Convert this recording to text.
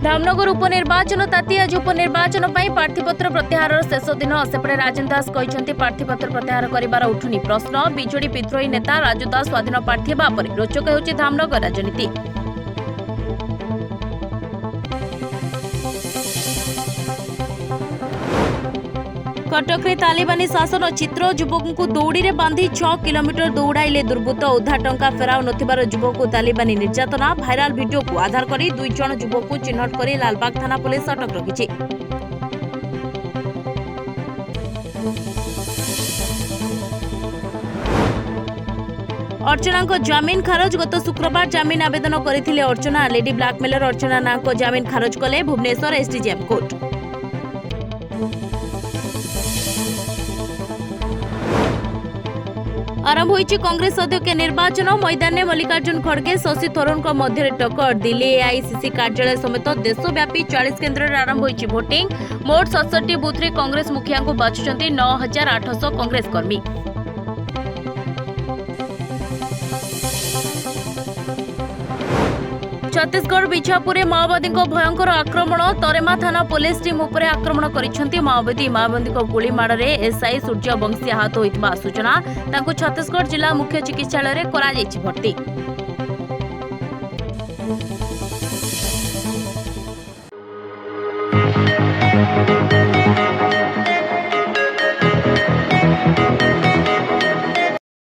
धामनगर उपनिर्वाचन ताती आज उपनिर्वाचन प्रार्थीपत्र प्रत्याहार शेष दिन सेपटे राजेन्द्र दास कहते प्रार्थीपत्र प्रत्याहार कर उठुनी प्रश्न बीजेडी विद्रोही नेता राजू दास स्वाधीन प्रार्थी हेबा परे रोचक होउछि धामनगर राजनीति। कटक तालिबानी शासन चित्र युवक को दौड़ी में बांधि 6 किलोमीटर दौड़ाइले दुर्बृत्त उद्धार टंका फेराउ नथिबार युवक को तालिबानी निर्यातना भाइराल वीडियो को आधार कर 2 जण युवक को चिन्हट कर लालबाग थाना पुलिस अटक रखिछि। अर्चना जमीन खारज गत शुक्रवार जमीन आवेदन करथिले अर्चना लेडी ब्लैकमेलर अर्चना ना जमीन खारज कले भुवनेश्वर एसडीजेएम कोर्ट। आरंभ होइछि कांग्रेस अध्यक्ष निर्वाचन मैदान में मल्लिकार्जुन खड़गे शशि थरूर मध्य टक्कर दिल्ली एआईसीसी कार्यालय समेत देशव्यापी 40 केन्द्र में आरंभ होइछि भोटिंग मोट 67 बूथ रे कांग्रेस मुखिया को बाछुचंती 9800 कांग्रेस कर्मी। छत्तीसगढ़ बीजापुर में माओवादी भयंकर आक्रमण तरेमा थाना पुलिस टीम उपरे आक्रमण करिसेंती माओवादी गोली माड़े एसआई सूर्यवंशी आहत होइतबा सूचना तांको छत्तीसगढ़ जिला मुख्य चिकित्सालय रे करा जायछि भर्ती।